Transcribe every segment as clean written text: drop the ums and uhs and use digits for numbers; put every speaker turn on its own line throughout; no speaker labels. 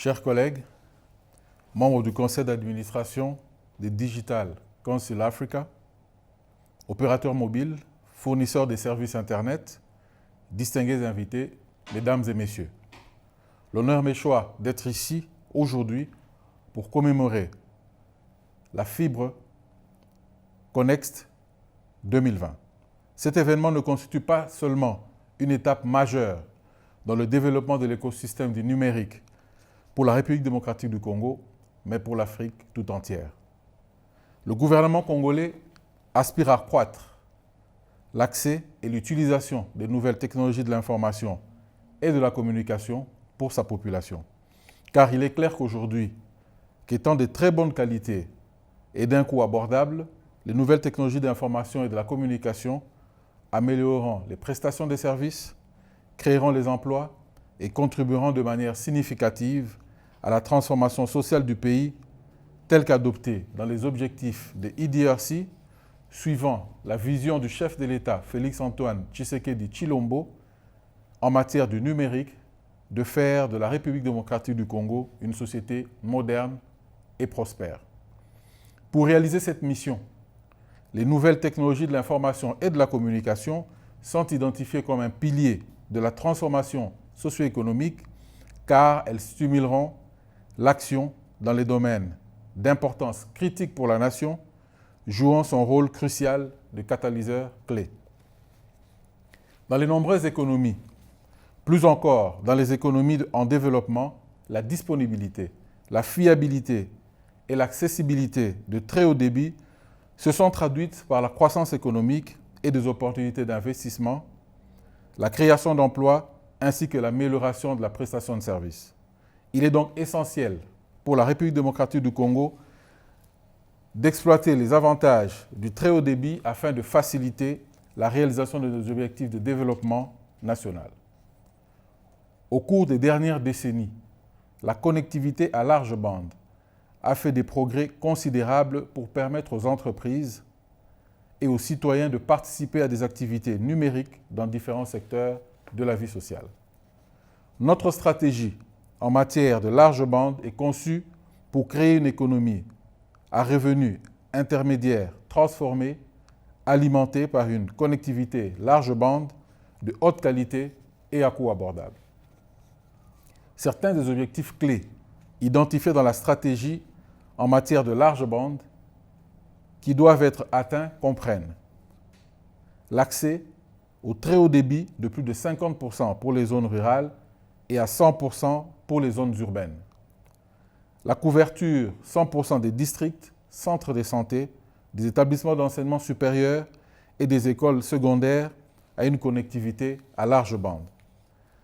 Chers collègues, membres du conseil d'administration de Digital Council Africa, opérateurs mobiles, fournisseurs des services Internet, distingués invités, mesdames et messieurs. L'honneur m'échoit d'être ici aujourd'hui pour commémorer la Fibre Connext 2020. Cet événement ne constitue pas seulement une étape majeure dans le développement de l'écosystème du numérique pour la République démocratique du Congo, mais pour l'Afrique tout entière. Le gouvernement congolais aspire à accroître l'accès et l'utilisation des nouvelles technologies de l'information et de la communication pour sa population. Car il est clair qu'aujourd'hui, qu'étant de très bonne qualité et d'un coût abordable, les nouvelles technologies d'information et de la communication amélioreront les prestations des services, créeront les emplois et contribueront de manière significative à la transformation sociale du pays telle qu'adoptée dans les objectifs de IDRC, suivant la vision du chef de l'État Félix-Antoine Tshisekedi Tshilombo en matière du numérique, de faire de la République démocratique du Congo une société moderne et prospère. Pour réaliser cette mission, les nouvelles technologies de l'information et de la communication sont identifiées comme un pilier de la transformation socio-économique car elles stimuleront l'action dans les domaines d'importance critique pour la nation, jouant son rôle crucial de catalyseur clé. Dans les nombreuses économies, plus encore dans les économies en développement, la disponibilité, la fiabilité et l'accessibilité de très haut débit se sont traduites par la croissance économique et des opportunités d'investissement, la création d'emplois ainsi que l'amélioration de la prestation de services. Il est donc essentiel pour la République démocratique du Congo d'exploiter les avantages du très haut débit afin de faciliter la réalisation de nos objectifs de développement national. Au cours des dernières décennies, la connectivité à large bande a fait des progrès considérables pour permettre aux entreprises et aux citoyens de participer à des activités numériques dans différents secteurs de la vie sociale. Notre stratégie en matière de large bande est conçue pour créer une économie à revenus intermédiaires transformée, alimentée par une connectivité large bande de haute qualité et à coût abordable. Certains des objectifs clés identifiés dans la stratégie en matière de large bande qui doivent être atteints comprennent l'accès au très haut débit de plus de 50% pour les zones rurales et à 100% pour les zones urbaines. La couverture 100% des districts, centres de santé, des établissements d'enseignement supérieur et des écoles secondaires à une connectivité à large bande.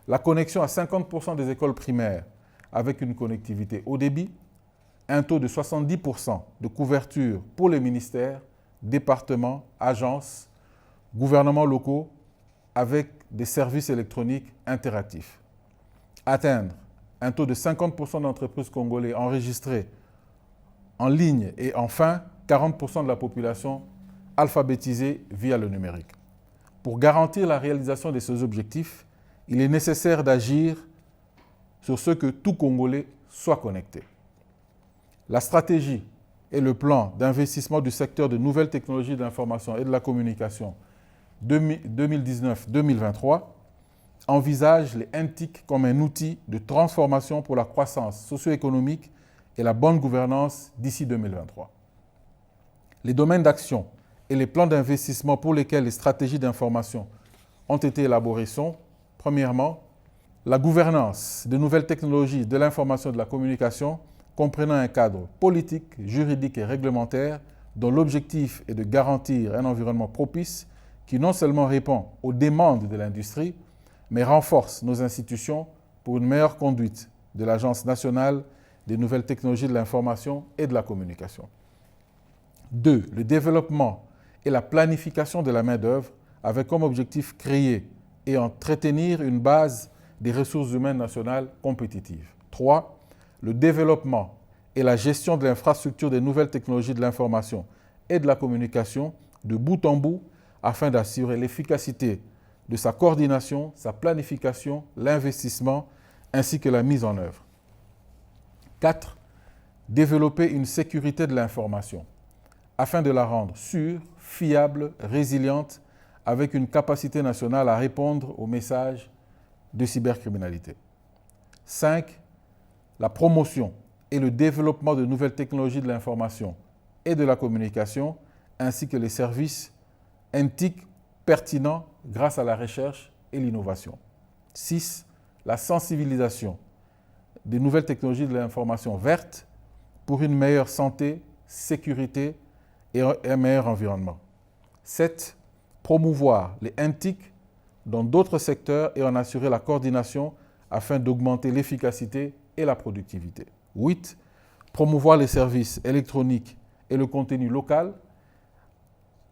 La connexion à 50% des écoles primaires avec une connectivité haut débit, un taux de 70% de couverture pour les ministères, départements, agences, gouvernements locaux avec des services électroniques interactifs. Atteindre un taux de 50% d'entreprises congolaises enregistrées en ligne et enfin 40% de la population alphabétisée via le numérique. Pour garantir la réalisation de ces objectifs, il est nécessaire d'agir sur ce que tout Congolais soit connecté. La stratégie et le plan d'investissement du secteur de nouvelles technologies de l'information et de la communication 2019-2023 envisage les NTIC comme un outil de transformation pour la croissance socio-économique et la bonne gouvernance d'ici 2023. Les domaines d'action et les plans d'investissement pour lesquels les stratégies d'information ont été élaborées sont, premièrement, la gouvernance des nouvelles technologies de l'information et de la communication comprenant un cadre politique, juridique et réglementaire dont l'objectif est de garantir un environnement propice qui non seulement répond aux demandes de l'industrie, mais renforce nos institutions pour une meilleure conduite de l'Agence nationale des nouvelles technologies de l'information et de la communication. 2. Le développement et la planification de la main-d'œuvre avec comme objectif créer et entretenir une base des ressources humaines nationales compétitives. 3. Le développement et la gestion de l'infrastructure des nouvelles technologies de l'information et de la communication de bout en bout afin d'assurer l'efficacité de sa coordination, sa planification, l'investissement ainsi que la mise en œuvre. 4. Développer une sécurité de l'information afin de la rendre sûre, fiable, résiliente, avec une capacité nationale à répondre aux messages de cybercriminalité. 5. La promotion et le développement de nouvelles technologies de l'information et de la communication, ainsi que les services NTIC pertinents grâce à la recherche et l'innovation. 6. La sensibilisation des nouvelles technologies de l'information verte pour une meilleure santé, sécurité et un meilleur environnement. 7. Promouvoir les NTIC dans d'autres secteurs et en assurer la coordination afin d'augmenter l'efficacité et la productivité. 8. Promouvoir les services électroniques et le contenu local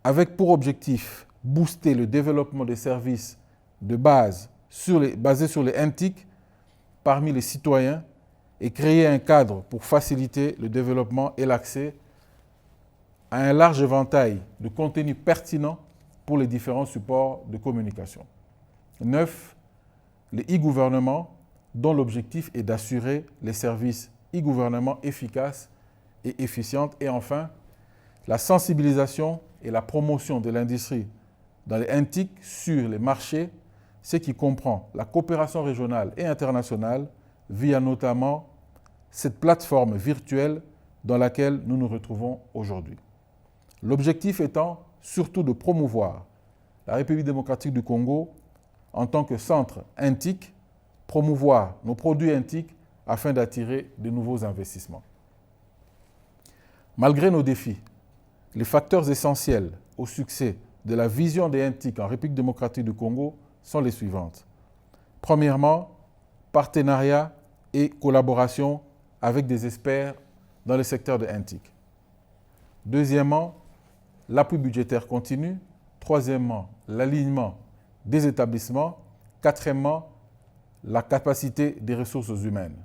avec pour objectif booster le développement des services de base basés sur les NTIC parmi les citoyens et créer un cadre pour faciliter le développement et l'accès à un large éventail de contenus pertinents pour les différents supports de communication. 9. Les e-gouvernements dont l'objectif est d'assurer les services e-gouvernement efficaces et efficientes. Et enfin, la sensibilisation et la promotion de l'industrie dans les NTIC sur les marchés, ce qui comprend la coopération régionale et internationale via notamment cette plateforme virtuelle dans laquelle nous nous retrouvons aujourd'hui. L'objectif étant surtout de promouvoir la République démocratique du Congo en tant que centre NTIC, promouvoir nos produits NTIC afin d'attirer de nouveaux investissements. Malgré nos défis, les facteurs essentiels au succès de la vision des NTIC en République démocratique du Congo sont les suivantes. Premièrement, partenariat et collaboration avec des experts dans le secteur de NTIC. Deuxièmement, l'appui budgétaire continu. Troisièmement, l'alignement des établissements. Quatrièmement, la capacité des ressources humaines.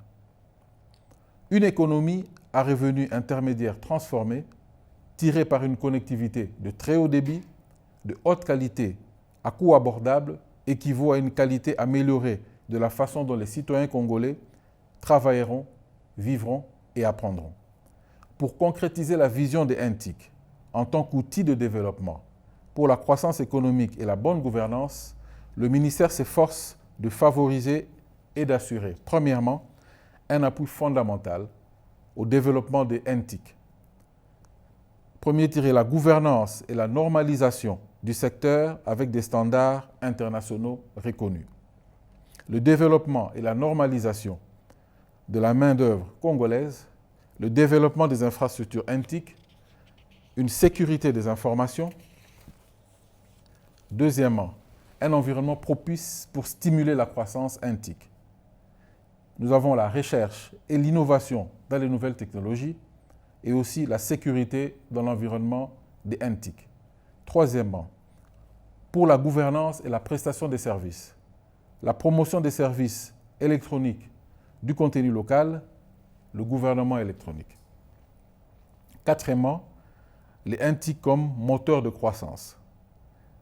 Une économie à revenu intermédiaire transformée, tirée par une connectivité de très haut débit, de haute qualité, à coût abordable, équivaut à une qualité améliorée de la façon dont les citoyens congolais travailleront, vivront et apprendront. Pour concrétiser la vision des NTIC en tant qu'outil de développement pour la croissance économique et la bonne gouvernance, le ministère s'efforce de favoriser et d'assurer, premièrement, un appui fondamental au développement des NTIC. Premier tiré, la gouvernance et la normalisation du secteur avec des standards internationaux reconnus. Le développement et la normalisation de la main-d'œuvre congolaise, le développement des infrastructures NTIC, une sécurité des informations. Deuxièmement, un environnement propice pour stimuler la croissance NTIC. Nous avons la recherche et l'innovation dans les nouvelles technologies et aussi la sécurité dans l'environnement des NTIC. Troisièmement, pour la gouvernance et la prestation des services, la promotion des services électroniques du contenu local, le gouvernement électronique. Quatrièmement, les NTIC comme moteur de croissance,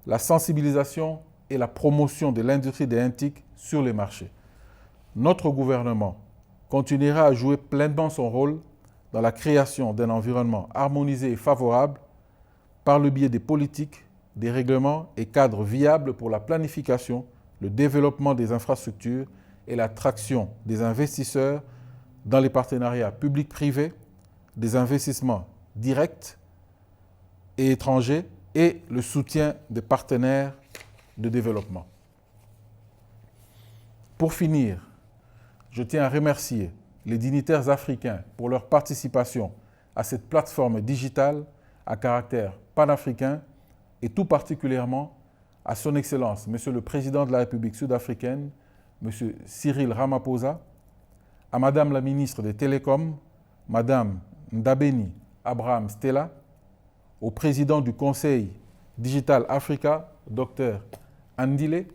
la sensibilisation et la promotion de l'industrie des NTIC sur les marchés. Notre gouvernement continuera à jouer pleinement son rôle dans la création d'un environnement harmonisé et favorable par le biais des politiques, des règlements et cadres viables pour la planification, le développement des infrastructures et l'attraction des investisseurs dans les partenariats publics-privés, des investissements directs et étrangers et le soutien des partenaires de développement. Pour finir, je tiens à remercier les dignitaires africains pour leur participation à cette plateforme digitale à caractère panafricain et tout particulièrement à son Excellence, Monsieur le Président de la République sud-africaine, Monsieur Cyril Ramaphosa, à Madame la Ministre des Télécoms, Madame Ndabeni Abraham Stella, au Président du Conseil Digital Africa, Dr Andile,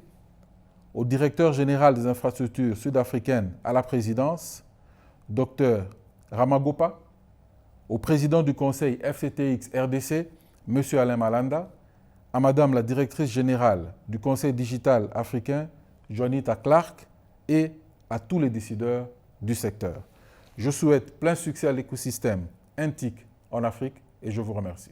au Directeur général des infrastructures sud-africaines à la présidence, Dr Ramagopa, au Président du Conseil FCTX RDC, M. Alain Malanda, à Madame la Directrice générale du Conseil digital africain, Juanita Clark, et à tous les décideurs du secteur. Je souhaite plein succès à l'écosystème NTIC en Afrique et je vous remercie.